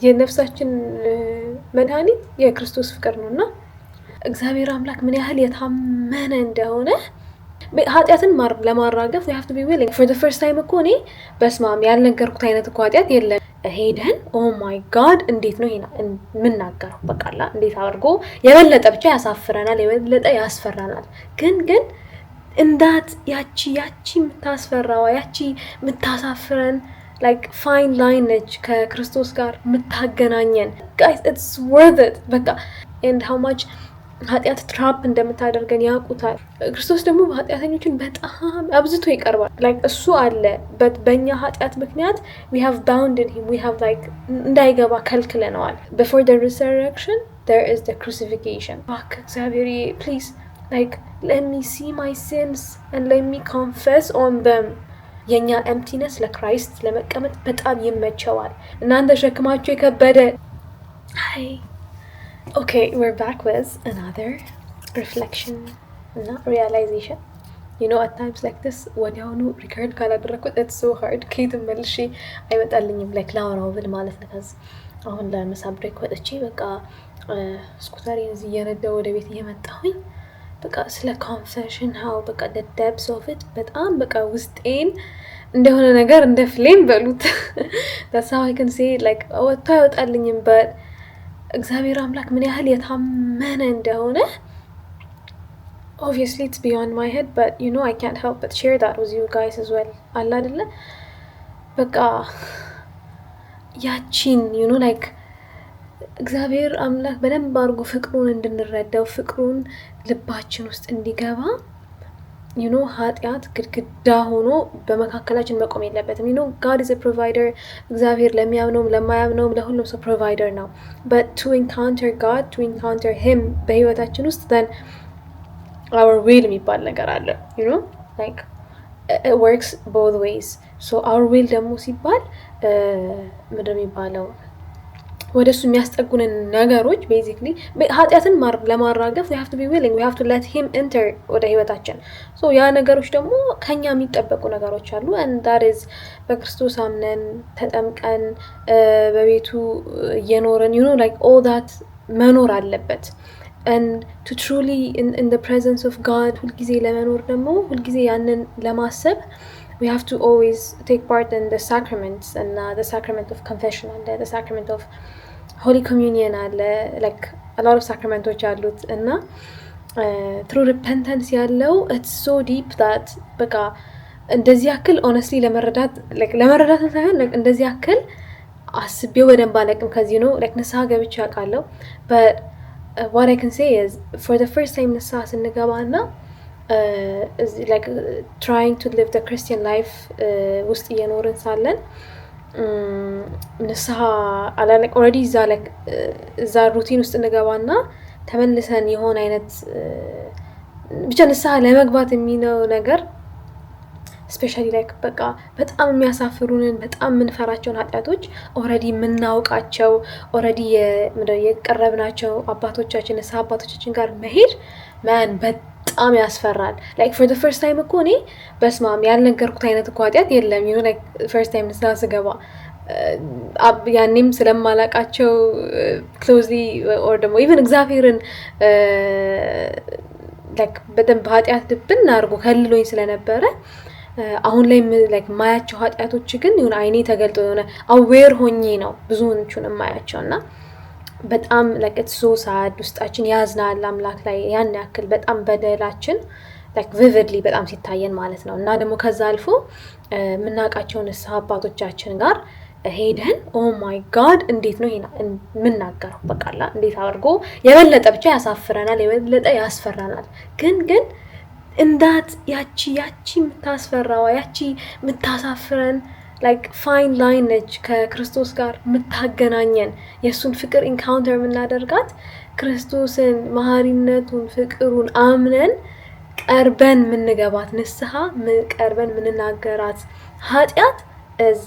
የነፍሳችን መድኃኒት የክርስቶስ ፍቅር ነውና እግዚአብሔር አምላክ ምን ያህል የታመነ እንደሆነ ኃጢአትን ለማራገፍ we have to be willing for the first time እኮ እኔ በስማም ያልነገርኩት አይነት እኮ ኃጢአት የለም ሄደን ኦ ማይ ጋድ እንዴት ነው ይሄና ምናገረው በቃላ እንዴት አድርጎ የበለጠ ብቻ ያሳፍረናል የበለጠ ያስፈራናል ግን እንዳት ያቺ ምታስፈራዋ ያቺ ምታሳፍረን like fine line ነች ከክርስቶስ ጋር ምታገናኘን guys it's worth it በቃ and how much ኃጢአት ትራፕ እንደምታደርገን ያውቁታል ክርስቶስ ደግሞ ኃጢአተኞችን በጣም አብዝቶ ይቀርባል like እሱ አለ but በእኛ ኃጢአት ምክንያት we have bounded him we have like እንዳይገባ ከልክለነዋል before the resurrection there is the crucifixion fuck እግዚአብሔር please like let me see my sins and let me confess on them የኛ emptiness ለክራይስት ለመቀመጥ በጣም ይመቸዋል እናንተ ሸክማችሁ የከበደ Okay, we're back with another reflection and realization. You know, at times like this, ወዲያውኑ ሪከርድ ካላደረኩት it's so hard. ከየትም መልሼ አይመጣልኝም like ላወራው ብል ማለት ነው ከዛ አሁን ለምሳ ብሬክ ወጥቼ በቃ ስኩተሬን እዚህ እየነዳሁ ወደ ቤት እየመጣሁኝ በቃ ስለ ኮንፌሽን how በቃ the depths of it በጣም በቃ ውስጤን እንደሆነ ነገር እንደ ፍሌም በሉት that's how I can say it like ወጥቶ አይወጣልኝም but እግዚአብሔር አምላክ ምን ያህል የታመነ እንደሆነ obviously it's beyond my head but you know I can't help but share that with you guys as well አላ አይደለ በቃ ያቺን you know like እግዚአብሔር አምላክ በደንብ አድርጎ ፍቅሩን እንድንረዳው ፍቅሩን ልባችን ውስጥ እንዲገባ you know ኃጢአት ግድግዳ ሆኖ በመካከላችን መቆም የለበትም you know God is a provider እግዚአብሔር ለሚያምነው ለማያምነው ለሁሉም ሰው provider ነው but to encounter God to encounter him በህይወታችን ውስጥ then our will የሚባል ነገር አለ you know like it works both ways so our will ደግሞ ሲባል ምንድነው የሚባለው ወደሱ የሚያስጠጉንን ነገሮች basically ኃጢአትን ለማራገፍ we have to be willing we have to let him enter ወደ ህይወታችን so ያ ነገሮች ደግሞ ከኛ የሚጠበቁ ነገሮች አሉ and that is በክርስቶስ አምነን ተጠምቀን በቤቱ የኖረን you know like all that መኖር አለበት and to truly in the presence of God ሁልጊዜ ለመኖር ደግሞ ሁልጊዜ ያንን ለማሰብ we have to always take part in the sacraments and the sacrament of confession and the sacrament of Holy Communion like a lot of sacraments አሉት እና through repentance ያለው it's so deep that በቃ እንደዚህ ያክል honestly ለመረዳት ሳይሆን like እንደዚህ ያክል አስቤው በደንብ አለቅም ከዚህ ነው like ንስሐ ገብቼ አውቃለሁ but what I can say is for the first time ንስሐ ስንገባና like trying to live the Christian life ውስጥ እየኖርን ሳለን ንስሐ አላለቅ already እዛ ሩቲን ውስጥ እንገባና ተመልሰን የሆነ አይነት ብቻ ንስሐ ለመግባት የሚነው ነገር especially like በቃ በጣም የሚያሳፍሩንን በጣም ምንፈራቸውን ኃጢአቶች already ምናውቃቸው already የቀረብናቸው አባቶቻችን ንስሐ አባቶቻችን ጋር መሄድ man በጣም ያስፈራል like for the first time እኮ እኔ በስማም ያልነገርኩት አይነት እኮ ኃጢአት የለም you know like first time ንስሐ ስገባ ያኔም ስለማላቃቸው closely or ደግሞ even እግዚአብሔርን like በደንብ ኃጢአት ድብን አድርጎ ከልሎኝ ስለነበረ አሁን ላይ like ማያቸው ኃጢአቶች ግን ይሁን አይኔ ተገልጦ የሆነ aware ሆኜ ነው ብዙዎቹን ማያቸውና በጣም like it's so sad ውስጣችን ያዝናል አምላክ ላይ ያን ያክል በጣም በደላችን like vividly በጣም ሲታየን ማለት ነው እና ደግሞ ከዛ አልፎ ምናቃቸው ንስሐ አባቶቻችን ጋር ሄደን ኦ ማይ ጋድ እንዴት ነው ይሄና ምናገረው በቃላ እንዴት አድርጎ የበለጠ ብቻ ያሳፍረናል የበለጠ ያስፈራናል ግን እንዳት ያቺ ምታስፈራዋ ያቺ ምታሳፍረን like fine line ነች ከክርስቶስ ጋር ምታገናኘን የሱን ፍቅር ኢንካውንተር ምናደርጋት ክርስቶስን መሐሪነቱን ፍቅሩን አምነን ቀርበን ምንገባት ንስሐ ቀርበን ምንናገራት ኃጢአት is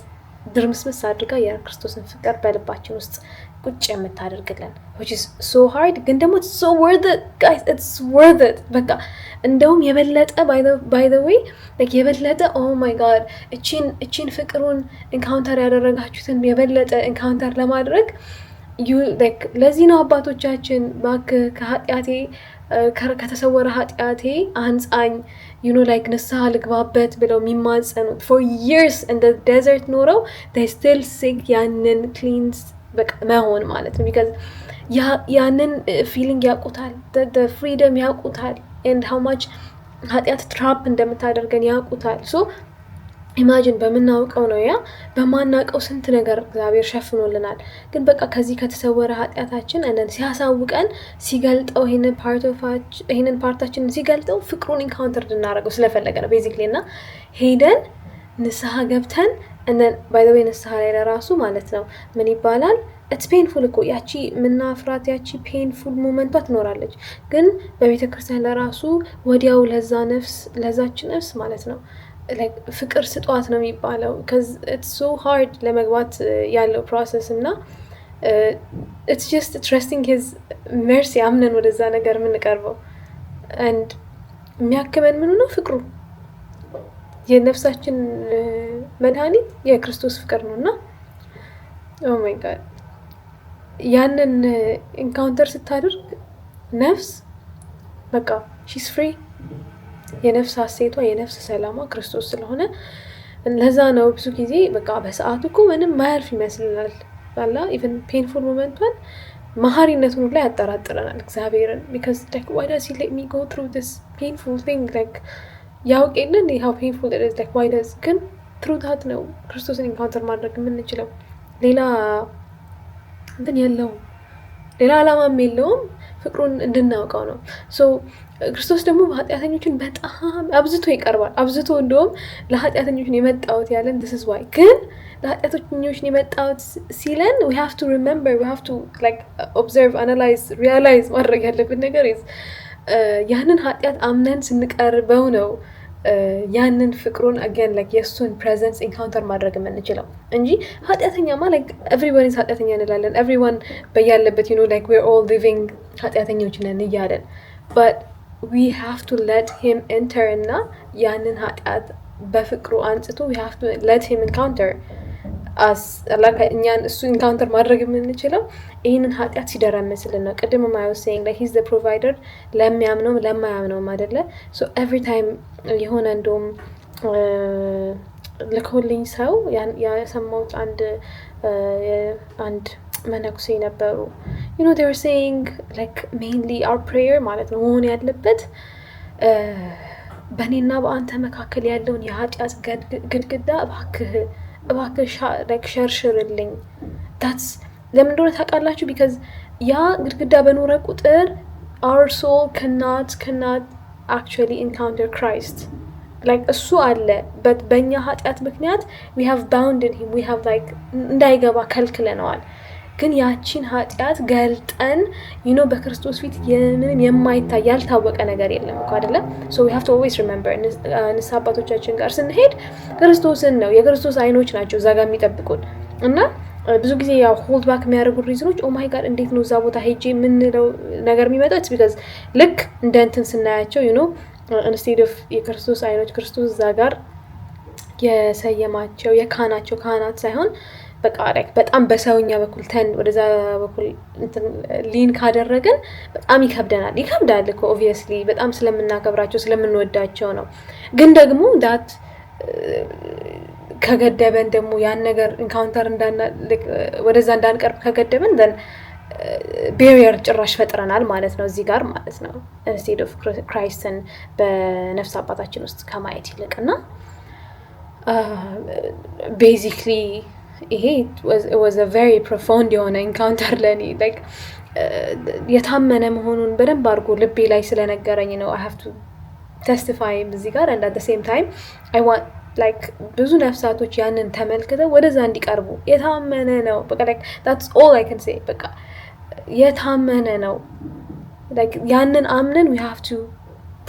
ድርምስምስ አድርጋ የክርስቶስን ፍቅር በልባችን ውስጥ ቁጭ የምታደርግልን which is so hard ግን ደግሞ it's so worth it guys it's worth it በቃ እንደውም የበለጠ by the way like የበለጠ oh my god እቺን ፍቅሩን ኢንካውንተር ያደረጋችሁትን የበለጠ ኢንካውንተር ለማድረግ you like ለዚህ ነው አባቶቻችን ከኃጢአቴ ከተሰወረ ኃጢአቴ አንጻኝ you know like ንስሐ ልግባበት ብለው የሚማጸኑት for years in the desert ኖረው they still seek ያንን cleanse በቃ መሆን ማለት ነው because ያንን feeling ያውቁታል the freedom ያውቁታል and how much ኃጢአት trap እንደምታደርገን ያውቁታል so ኢማጂን በመናውቀው ነው ያ በማናውቀው ስንት ነገር እግዚአብሔር ሸፍኖልናል ግን በቃ ከዚህ ከተሰወረ ኃጢአታችን እንደን ሲያሳውቀን ሲገልጠው ይሄንን ፓርታችን ሲገልጠው ፍቅሩን ኢንካውንተር እንድናደርገው ስለፈለገ ነው ቤዚክሊ እና ሄደን ንስሐ ገብተን እንደን ባይ ዘ ዌይ ንስሐ ላይ ለራሱ ማለት ነው ምን ይባላል it's painful እኮ ያቺ ምናፍራት ያቺ painful ሞመንቷ ትኖራለች ግን በቤተ ክርስቲያን ለራሱ ወዲያው ለዛች ነፍስ ማለት ነው like ፍቅር ስጧት ነው የሚባለው because it's so hard ለመግባት ያለው process እና it's just trusting his mercy አምነን ወደዛ ነገር የምንቀርበው and የሚያክመን ምኑ ነው ፍቅሩ የነፍሳችን መድኃኒት የክርስቶስ ፍቅር ነውና oh my god ያንን ኢንካውንተር ስታደርግ ነፍስ በቃ she's free የነፍስ ሐሴቷ የነፍስ ሰላሟ ክርስቶስ ስለሆነ ለዛ ነው ብዙ ጊዜ በቃ በሰዓቱ እኮ ምንም ማያልፍ ይመስልናል ባላ even painful momenቱን መሐሪነቱን ላይ ያጠራጥረናል እግዚአብሔርን because like why does he let me go through this painful thing like ያውቀልን how painful it is like why does ግን through that ነው ክርስቶስን ኢንካውንተር ማድረግ የምንችለው ሌላ እንትን የለውም ሌላ ዓላማም የለውም ፍቅሩን እንድናውቀው ነው so ክርስቶስ ደግሞ ኃጢአተኞችን በጣም አብዝቶ ይቀርባል አብዝቶ እንደውም ለኃጢአተኞችን የመጣውት ያለን this is why ግን ለኃጢአተኞችን የመጣውት ሲለን we have to remember we have to like observe analyze realize ማድረግ ያለብን ነገር is ያንን ኃጢአት አምነን ስንቀርበው ነው ያንን ፍቅሩን again like የሱን presence encounter ማድረግ የምንችለው እንጂ ኃጢአተኛማ like everyone is ኃጢአተኛ እንላለን everyone በያለበት you know like we're all living ኃጢአተኞች ነን እያለን but we have to let him enter እና ያንን ኃጢአት በፍቅሩ አንጽቶ we have to let him encounter us like እኛን እሱ encounter ማድረግ የምንችለው ይሄንን ኃጢአት ሲደረመስልን ነው ቅድም I was saying that he's the provider ለሚያምነው ለማያምነው አይደለ so every time የሆነ እንደውም ለኮሊኝ ሰው ያሰማው አንድ መነኩሴ ነበሩ you know they were saying like mainly our prayer ማለት ነው መሆን ያለበት በእኔና በአንተ መካከል ያለውን የኃጢአት ግድግዳ እባክህ like ሸርሽርልኝ that's ለምን እንደሆነ ታውቃላችሁ because ያ ግድግዳ በኖረ ቁጥር our soul cannot actually encounter Christ like እሱ አለ but በእኛ ኃጢአት ምክንያት we have bounded him we have like እንዳይገባ ከልክለነዋል ግን ያቺን ኃጢአት ገልጠን you know በክርስቶስ ፊት ምንም የማይታይ ያልታወቀ ነገር የለም እኮ አይደለ so we have to always remember ንስሐ አባቶቻችን ጋር ስንሄድ ክርስቶስን ነው የክርስቶስ አይኖች ናቸው እዛ ጋር የሚጠብቁን እና ብዙ ጊዜ ያው ሆልድ ባክ የሚያደርጉ ሪዝኖች ኦ ማይ ጋድ እንዴት ነው እዛ ቦታ ሄጄ የምንለው ነገር የሚመጣው it's because ልክ እንደ እንትን ስናያቸው you know instead of የክርስቶስ አይኖች ክርስቶስ እዛ ጋር የሰየማቸው የካህናቸው ካህናት ሳይሆን በቃ like በጣም በሰውኛ በኩል ወደዛ በኩል እንትን ሊን ካደረገን በጣም ይከብዳል እኮ obviously በጣም ስለምናከብራቸው ስለምንወዳቸው ነው ግን ደግሞ that ከገደበን ደግሞ ያን ነገር ኢንካውንተር ወደዛ እንዳንቀርብ ከገደበን then barrier ጭራሽ ፈጥረናል ማለት ነው እዚህ ጋር ማለት ነው instead of Christን በነፍስ አባታችን ውስጥ ከማየት ይልቅና basically ይሄ was a very profound የሆነ encounter ለኔ like የታመነ መሆኑን በደንብ አድርጎ ልቤ ላይ ስለነገረኝ ነው I have to testify እዚህ ጋር and at the same time I want like ብዙ ነፍሳቶች ያንን ተመልክተው ወደዛ እንዲቀርቡ የታመነ ነው በቃ like that's all I can say በቃ የታመነ ነው like ያንን አምነን we have to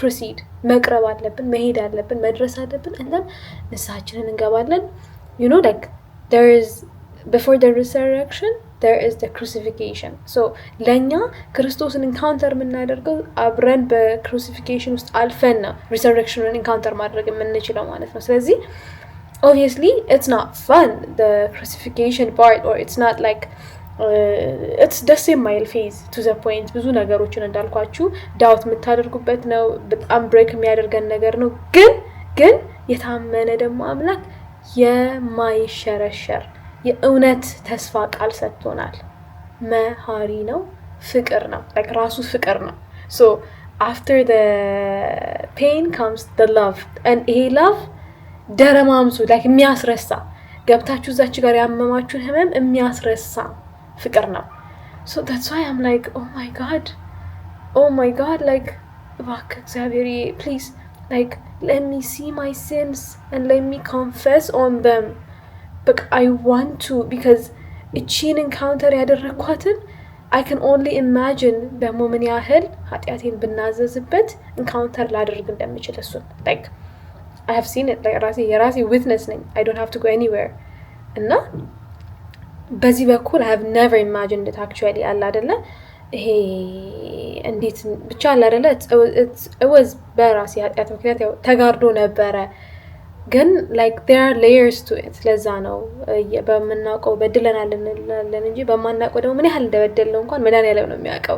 proceed መቅረብ አለብን መሄድ አለብን መድረስ አለብን and then ንስሐችንን እንገባለን you know like there is before the resurrection there is the crucifixion. so ለኛ ክርስቶስን ኢንካውንተር የምናደርገው አብረን በክሩሲፊኬሽን ውስጥ አልፈን ነው ሪሰረክሽኑን ኢንካውንተር ማድረግ የምንችለው ማለት ነው። ስለዚህ obviously it's not fun, the crucifixion part, or it's not like it's ደስ የማይል ፌዝ to the point ብዙ ነገሮችን እንዳልኳችሁ ዳውት የምታደርጉበት ነው። በጣም ብሬክ የሚያደርገን ነገር ነው። ግን የታመነ ደግሞ አምላክ የማይሸረሸር የእውነት ተስፋ ቃል ሰጥቶናል። መሐሪ ነው፣ ፍቅር ነው፣ like ራሱ ፍቅር ነው። so after the pain comes the love, and ይሄ love ደረማምሱ like የሚያስረሳ ገብታችሁ እዛች ጋር ያመማችሁን ህመም የሚያስረሳ ፍቅር ነው። so that's why I'm like oh my god like እባክህ እግዚአብሔር please like let me see my sins and let me confess on them, but I want to, because እቺን encounter ያደረኳትን I can only imagine በሞምን ያህል ኃጢአቴን ብናዘዝበት encounter ላደርግ እንደምችል እሱን like I have seen it, like የራሴ witness ነኝ. I don't have to go anywhere. እና በዚህ በኩል I have never imagined it actually አለ አይደለ ይሄ እንዴት ብቻ አለ አይደለ it was በራሴ ኃጢአት ምክንያት ያው ተጋርዶ ነበረ፣ ግን like there are layers to it። ለዛ ነው በመናቀው በድለናል እንላለን እንጂ በማናቀው ደግሞ ምን ያህል እንደበደልነው እንኳን መድኃኒዓለም ነው የሚያውቀው።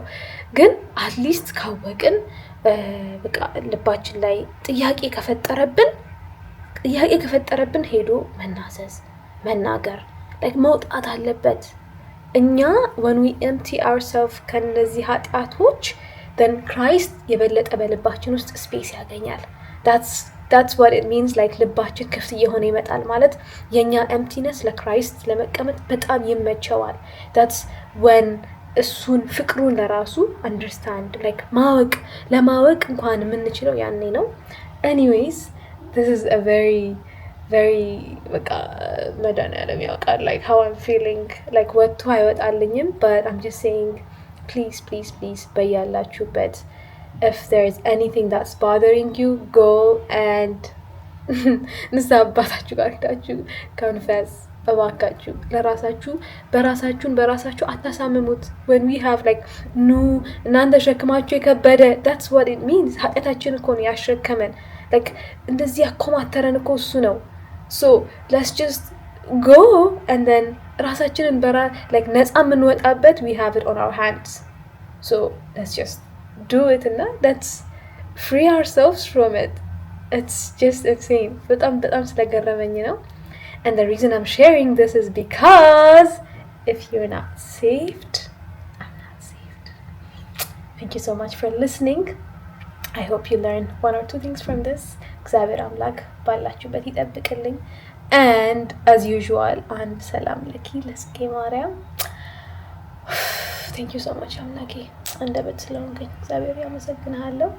ግን at least ካወቅን በቃ ልባችን ላይ ጥያቄ ከፈጠረብን ሄዶ መናዘዝ መናገር like መውጣት አለበት። እኛ when we empty ourselves ከነዚህ ኃጢአቶች then Christ የበለጠ በልባችን ውስጥ ስፔስ ያገኛል። that's what it means like ልባችን ክፍት እየሆነ ይመጣል ማለት የኛ emptiness ለክራይስት ለመቀመጥ በጣም ይመቸዋል። that's when እሱን ፍቅሩን ለራሱ understand like ለማወቅ እንኳን የምንችለው ያኔ ነው። anyways this is a very በቃ መድኃኒዓለም ያውቃል like how I'm feeling like ወጥቶ አይወጣልኝም but I'm just saying please በያላችሁበት if there is anything that's bothering you go and ንስሐ አባታችሁ ጋር ሄዳችሁ confess እባካችሁ በራሳችሁ አታሳምሙት። when we have like no እናንተ ሸክማችሁ የከበደ that's what it means ኃጢአታችን እኮ ነው ያሸከመን like እንደዚህ ያኮማተረን እኮ እሱ ነው። so let's just go and then ራሳችንን like ነፃ የምንወጣበት we have it on our hands, so let's just do it and let's free ourselves from it. It's just insane በጣም ስለገረመኝ ነው። and the reason I'm sharing this is because if you're not saved, I'm not saved. Thank you so much for listening. I hope you learn one or two things from this. እግዚአብሔር አምላክ ባላችሁበት ይጠብቅልኝ። and as usual አንድ ሰላም ለኪ ለስኬ ማርያም thank you so much አምላኬ እንደበት ስለሆንከኝ እግዚአብሔር ያመሰግናለሁ።